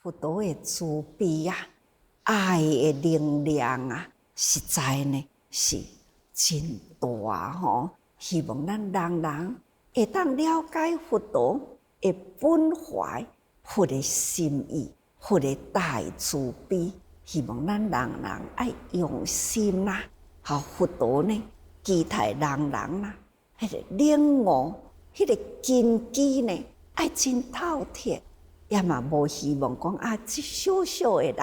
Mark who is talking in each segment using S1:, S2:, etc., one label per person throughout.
S1: 佛陀的慈悲啊，爱的能量啊，实在呢是真大吼。希望咱人人会当了解佛陀的本怀、佛的心意、佛的大慈悲。希望咱人人爱用心啦，和佛陀呢，期待人人啦，迄个领悟，迄个根基呢，爱真透彻。也嘛无希望讲啊，这小小的人，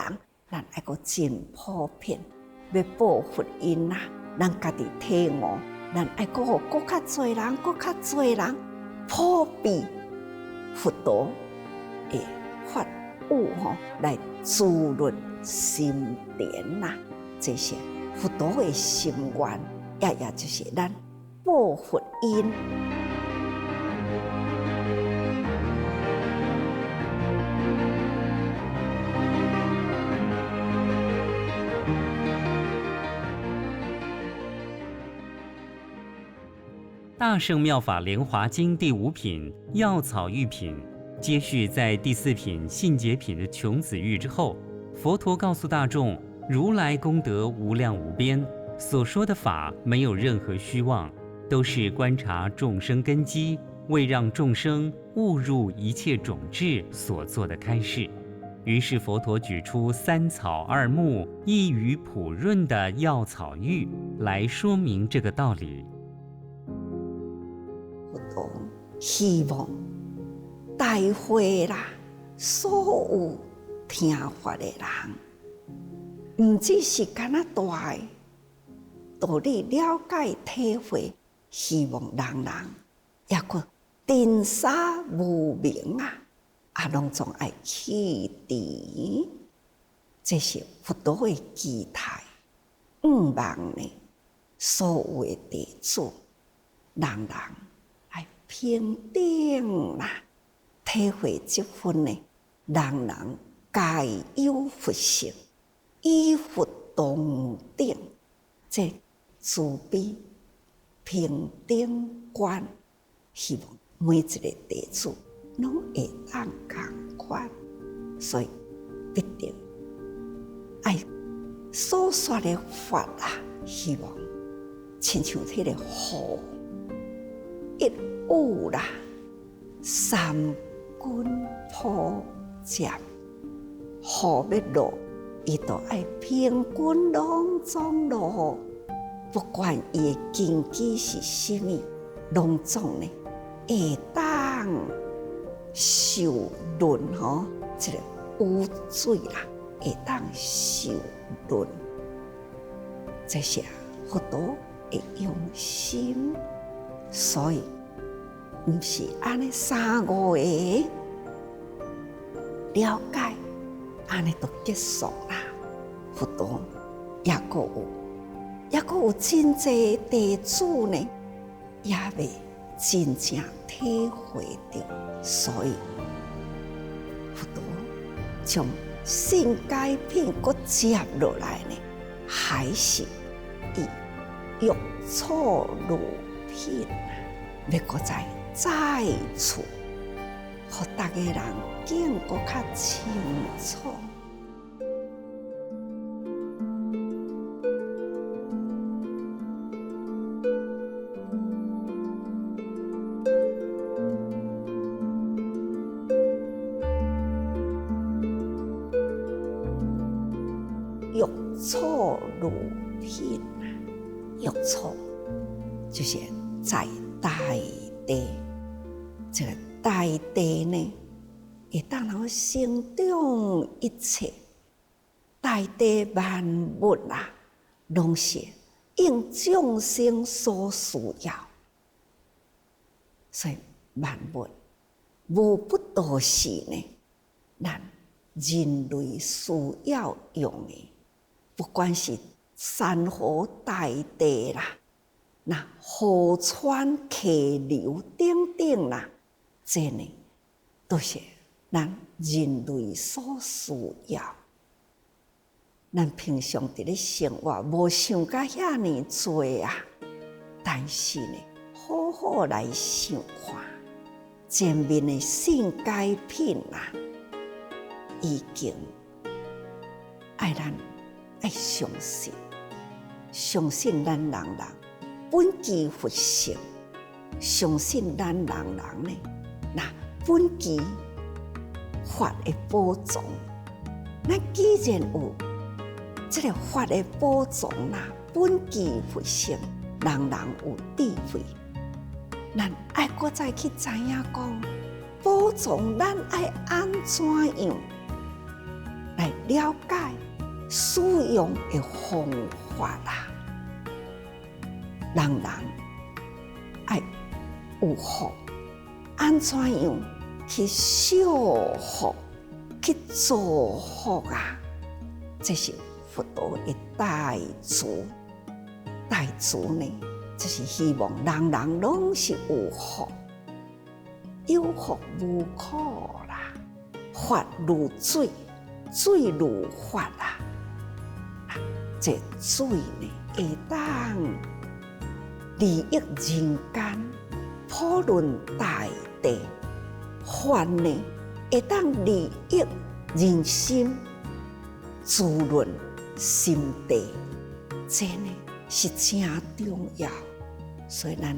S1: 咱爱个真普遍，要报福因啦，咱家己体悟，咱爱个互更较侪人，更较侪人普遍佛陀的法语吼，来滋润心田呐。这些佛陀的心愿，也就是咱报福因。
S2: 大乘妙法莲华经第5品药草喻品，接续在第4品信解品的穷子喻之后，佛陀告诉大众，如来功德无量无边，所说的法没有任何虚妄，都是观察众生根基，为让众生悟入一切种智所做的开示。于是佛陀举出3草2木一语普润的药草喻来说明这个道理。
S1: 佛陀希望大会啦，所有听法的人，唔只是干那大的道理了解体会，希望人人也个尘沙无明啊，拢总爱去除。这是佛陀的期待。希望呢，所有的弟子，人人爱平等啦，体会这份呢，人人皆有佛性，与佛同等，这慈悲平等观，希望每一个弟子拢会当同款，所以必定爱所说的法啊，希望亲像迄个雨，一雨啦，3军破箭，雨要落，伊就爱平均拢总落雨，不管伊的根基是什么，拢总呢会当受润吼，这个雨水啦，会当受润。这些佛陀的用心，所以不是安尼3、5个了解，安尼就结束啦。佛陀也个有真济弟子呢，也未真正体会到，所以佛陀将信解品搁接落来呢，还是以药草喻品，要搁再次，互大家人更搁较清楚。药草喻品，药草就是在大地，这个大地呢，会当能生长一切，大地万物啊，拢是应众生所需要，所以万物无不都是呢，咱人类需要用的，不管是山河大地啦，那河川溪流等等啦，这呢都是咱人类所需要。咱平常伫咧生活无想甲遐尼多啊，但是呢，好好来想看，前面的性改品啊，已经爱咱爱相信，相信咱人本具佛性，相信咱人呢，那本具法的宝藏。咱既然有这个法的宝藏啦，本具佛性，人有智慧，咱爱搁再去知影讲，宝藏咱爱安怎样来了解使用的方法啦。人爱有福，安怎样去修福、去祝福啊？这是佛陀的大慈。大慈呢，就是希望人拢是有福，有福无苦啦。法如水，水如法啦。这水呢，会当利益人间，普润大地；法呢，会当利益人心，滋润心地。这呢是真重要，所以咱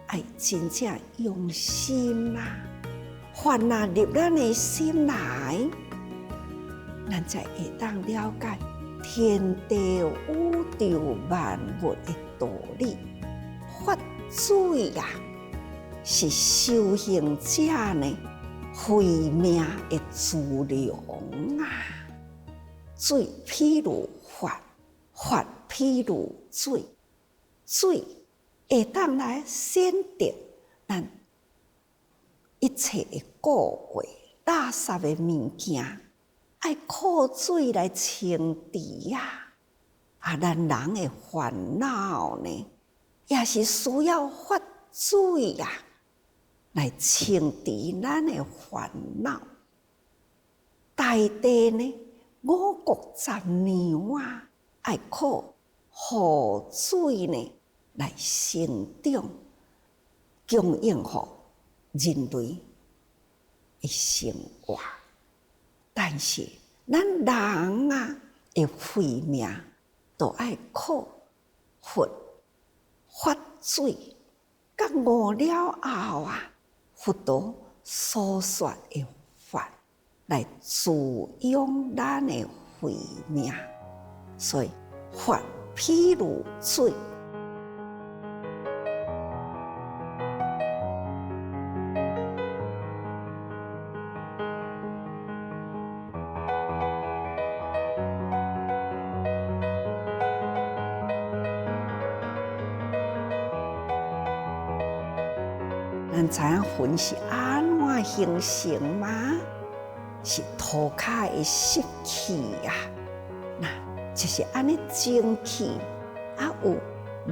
S1: 爱真正用心啦。法若入咱的心来，咱才会当了解天地宇宙万物的道理。法水啊，是修行者呢慧命的资粮啊。水譬如法，法譬如水，水会当来显得咱一切的过过垃圾的物件，爱靠水来清除呀。咱人的烦恼呢，也是需要法水呀，来清除咱的烦恼。大地呢，五穀杂粮啊，爱靠雨水呢来生长，供应予人类的生活。但是咱人啊的慧命，都爱靠佛法水，甲悟了后啊，佛陀所说的法来滋养咱的慧命。所以法譬如水。咱知影魂是安怎形成吗？是土骹的湿气啊，那就是安尼蒸气啊，有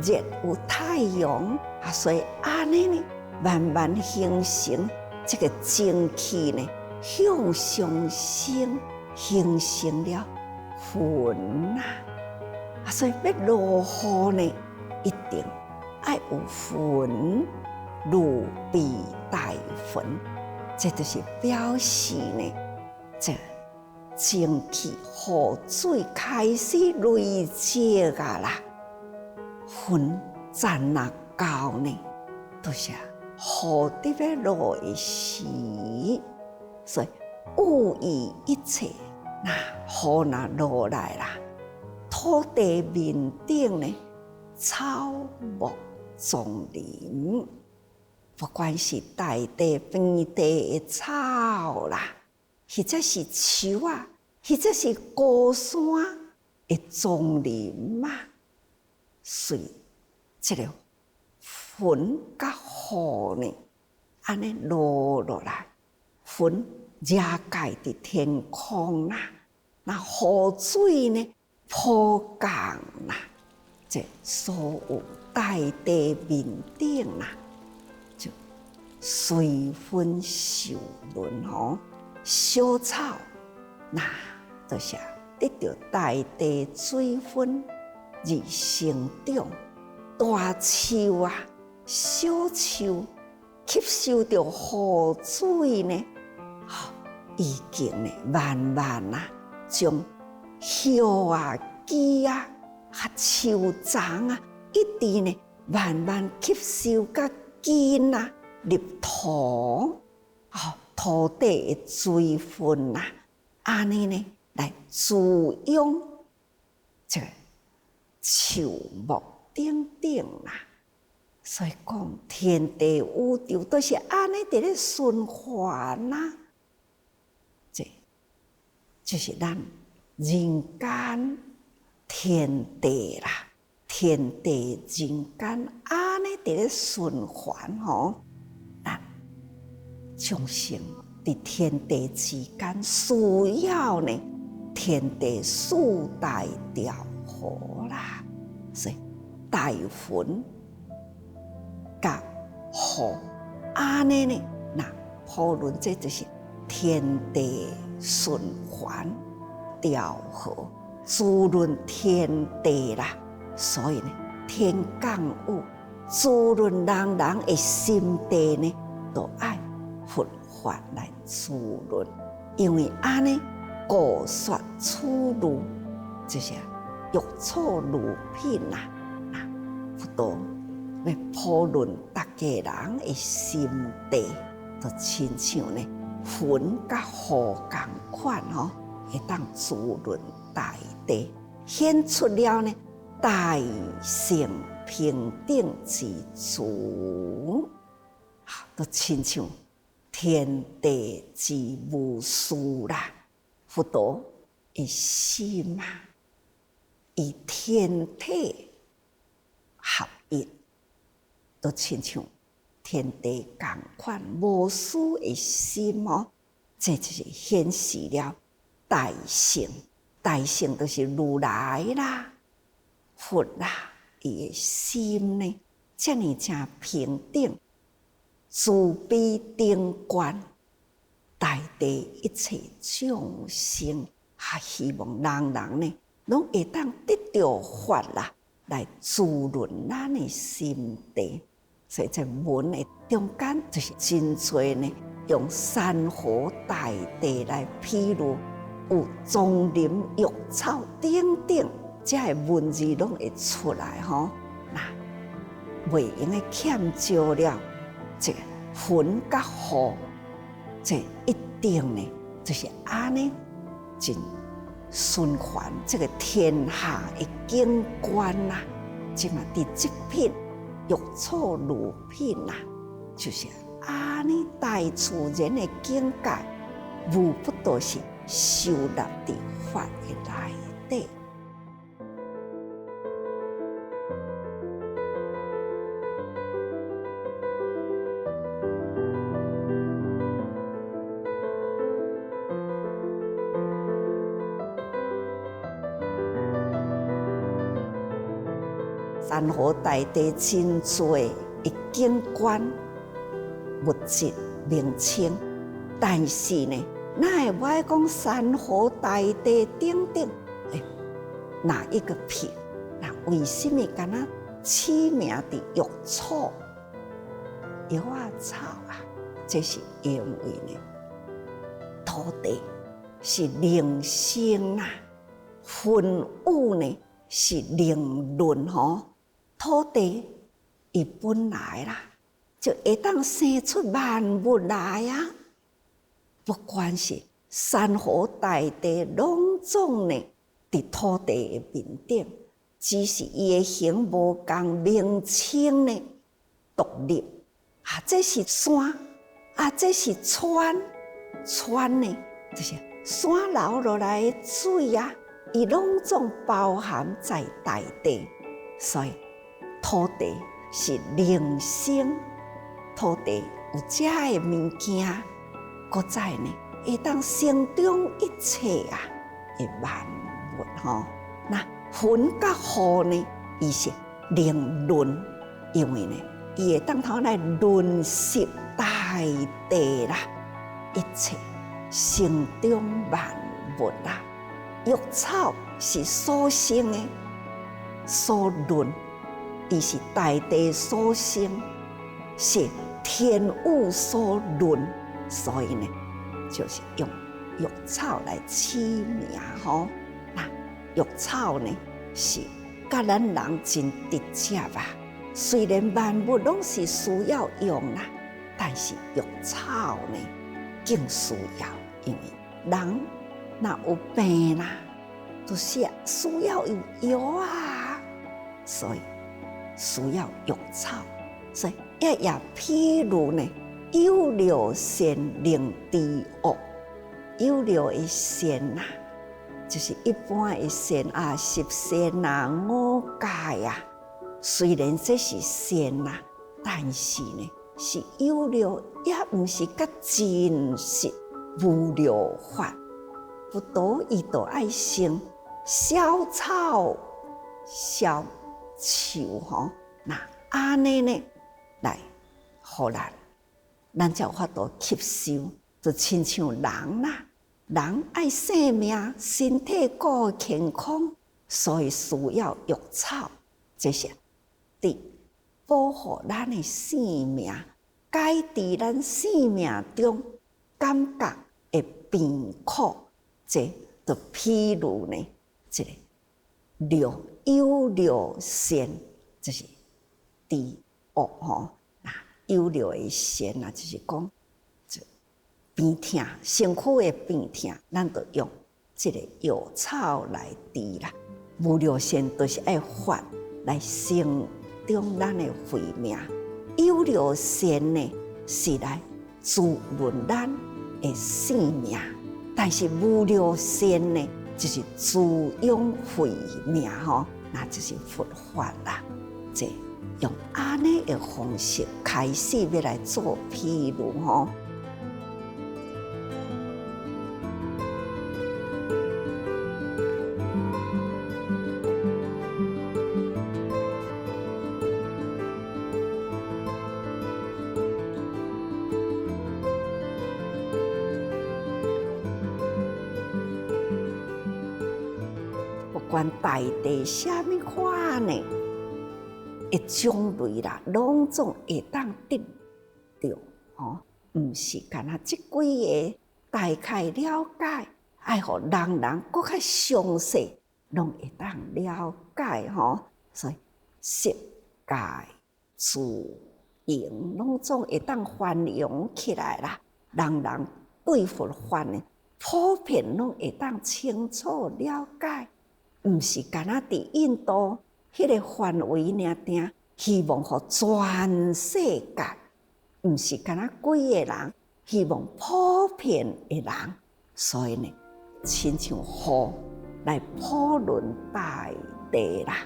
S1: 热有太阳啊，所以安尼呢，慢慢形成这个蒸气呢，向上升，形成了云啊，所以要落雨呢，一定要有云。如必大云，这就是表示呢，这蒸汽雨水开始累积啊啦，云暂若到呢，就是雨得要落的时，所以有意一切，那雨若落来啦，土地面顶呢，草木丛林。不管是大地边地的草啦，或者是树啊，或者是高山的丛林啊，随这个云甲雨呢，安尼落来，云遮盖伫天空啦，那雨水呢普降啦，这所有大地面顶啦，就随风受润吼。小草那就是得到大地水分而成长，大树啊、小树吸收着雨水呢，已经呢慢慢啊，将叶啊、枝啊、树丛啊，一直呢慢慢吸收甲根啊入土，土地的水分啊，安尼呢来滋养这个树木等等啦。所以讲，天地宇宙都是安尼伫咧循环啦。这就是咱人间天地啦，天地人间安尼伫咧循环吼。咱众生伫天地之间需要呢，天地四大调和啦，所以大分甲雨安尼呢，那普论这就是天地循环调和，滋润天地啦。所以呢，天降雨，滋润人人的心地呢，都爱佛法来滋润，因为安尼故说出路，就是药草如品啦。佛陀要普润大家人的心地，就亲像呢云甲雨同款吼，会当滋润大地，显出了呢大乘平等之主，都亲像天地之母事啦。佛陀的心啊，与天体合一，都亲像天地同款无私的心哦。这就是显示了大乘，大乘都是如来啦、佛啦，伊的心呢，这么正平等、慈悲顶观，大地一切众生，希望人人呢，拢会当得到法啦，来滋润咱的心地。所以在文的中间，就是真侪呢，用山河大地来譬如，有丛林、玉草等等，这个文字拢会出来吼。那袂用的欠少了这个云甲雨，这一定呢，就是安尼真循环这个天下的景观啦。即嘛伫这片玉草如品啦，就是安尼大自然的境界，无不都是收纳伫法的内底。山河大地真多的景观物质名称，但是呢，哪会不爱讲山河大地等等？哪一个品？那为什么敢那起名的玉草、药草啊？这是因为呢，土地是灵性啊，云雾呢是灵论吼。土地伊本来啦，就会当生出万物来啊！不管是山河大地，拢总呢伫土地的面顶，只是伊的形无共，名称呢独立。这是山，这是川，川呢就是山流落来的水啊，伊拢总包含在大地，所以。土地是灵性，土地有遮的物件，搁再呢会当生长一切啊的万物吼。那云甲雨呢，伊是灵润，因为呢，伊会当头来润湿大地啦，一切生长万物啦。玉草是所生的，所润，伊是大地所生，是天物所润，所以呢，就是用玉草来起名吼。那玉草呢，是甲咱人真直接啊。虽然万物拢是需要用啦，但是玉草呢，更需要，因为人若有病啦，就是需要有药啊，所以需要玉草。所以也譬如呢，有六仙灵知恶，有六的仙啊，就是一般的仙啊，十仙啊，五戒啊。虽然这是仙啊，但是呢，是有六，也不是甲真实无聊法。不多伊就爱生小草、小树吼，那安尼呢，来互咱才有法度吸收，就亲像人啦。人爱生命，身体顾健康，所以需要玉草，这些伫保护咱的生命，改伫咱生命中感觉的病苦。这就譬如呢，这个有六仙，就是知恶吼。那有六的仙啊，就是讲这病痛，身躯的病痛，咱就用这个药草来治啦。无六仙都是爱法来生长咱的慧命，有六仙呢是来滋润咱的生命。但是无六仙呢，就是滋养慧命吼，那就是佛法啦。这用安尼的方式开始要来做譬如吼。不管大地啥物款呢，的种类啦，拢总会当得到吼，毋是干那即几个大概了解，爱互人人搁较详细，拢会当了解吼。所以世界自然拢总会当繁荣起来啦，人人对佛法呢，普遍拢会当清楚了解。毋是干那伫印度迄个范围尔定，希望互全世界，毋是干那几个人，希望普遍的人。所以呢，亲像雨来普润大地啦，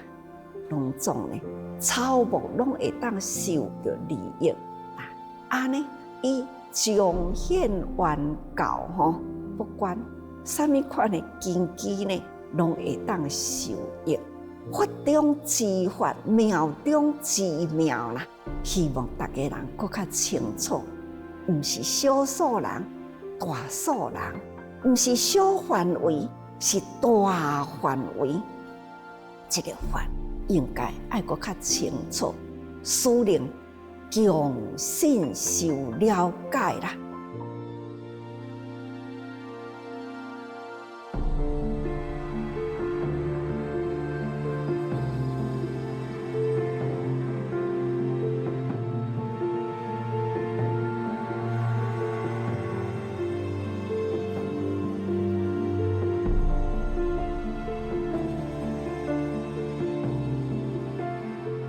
S1: 拢总呢草木拢会当受着利益啊。安尼伊彰显原教吼，不管啥物款的根基呢，拢会当受益，法中之法，妙中之妙啦。希望大家人搁较清楚，毋是少数人、大数人，毋是小范围，是大范围。这个法应该爱搁较清楚，使人强信受了解啦。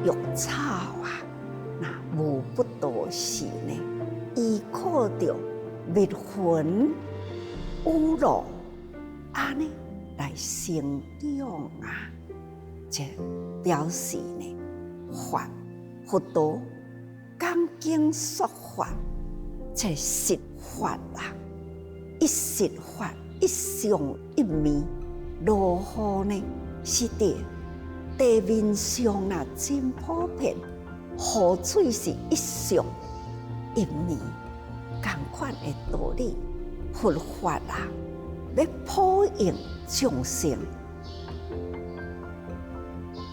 S1: 玉草啊，那无不都是呢，依靠着蜜魂雨露安尼来生长啊，这表示呢法佛道讲经说法，这是法啊，一实法，一相一面。落雨呢是伫地面上啊，真普遍。雨水是一相一面，同款的道理。佛法啊，要普应众生，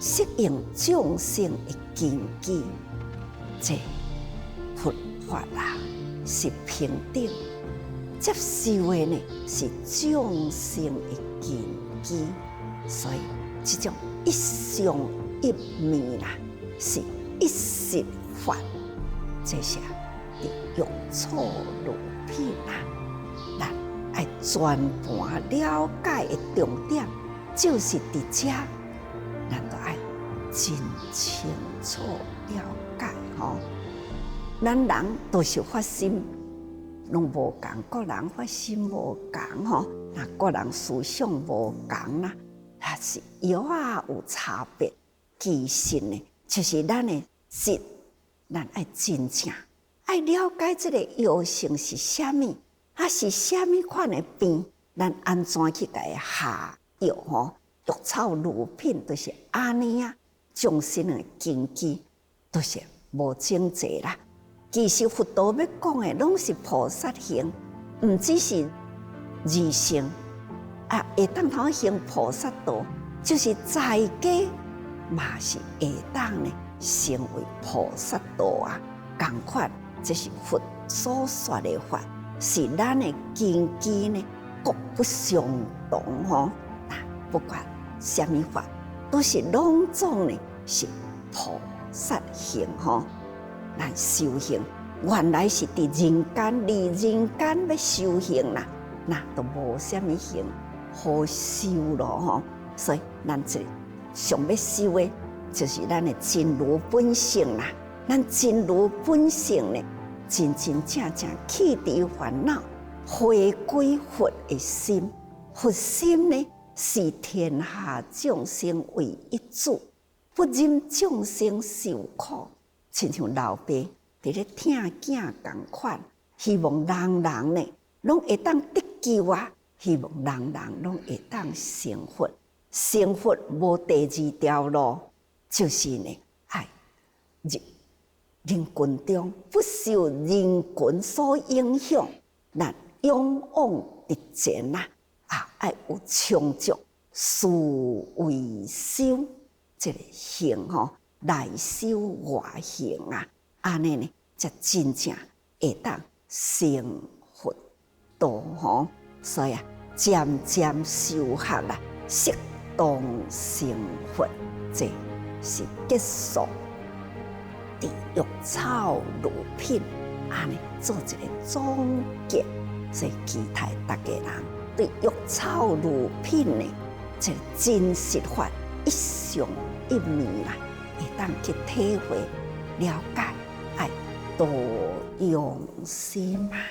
S1: 适应众生的根基。这佛法啊，是平等，接受的呢是众生的根基。所以，这种一相一面啦，是一实法。这些的用错路品啊，咱爱全盘了解的重点，就是伫遮，咱都爱真清楚了解吼。咱人都是发心，拢无共，个人发心无共吼。那个人思想无共啦，还是药啊有差别。其实呢，就是咱的心，咱爱真正爱了解这个药性是啥物，啊是啥物款的病，咱安怎去甲伊下药吼？药草如品就是安尼啊，众生的根基都是无整齐啦。其实佛陀要讲的拢是菩萨行，毋只是二乘啊，会当通行菩萨道，就是在家嘛是会当呢成为菩萨道啊。同款，这是佛所说的法，是咱的根基呢各不相同吼。不管什么法，都是拢总呢是菩萨行吼。咱修行原来是伫人间，离人间要修行啦，那都无什么行好修咯吼。所以咱这上要修的，就是咱的真如本性啦。咱真如本性呢，真真正正弃除烦恼，回归佛的心。佛心呢，是天下众生为一主，不忍众生受苦。亲像老爸伫咧疼囝同款，希望人人呢拢会当得救啊！希望人人拢会当成佛。成佛无第二条路，就是呢爱人群中不受人群所影响，咱勇往直前啊！爱有充足思维修这个行吼。内修外行啊，安尼呢，才真正会当成佛道吼。所以啊，渐渐修学啦，适当成佛，这是结束地狱草如品，安尼做一个总结。所以期待大家人对玉草如品呢，这真实法一相一面啦。会当去体会、了解，爱多用心啊！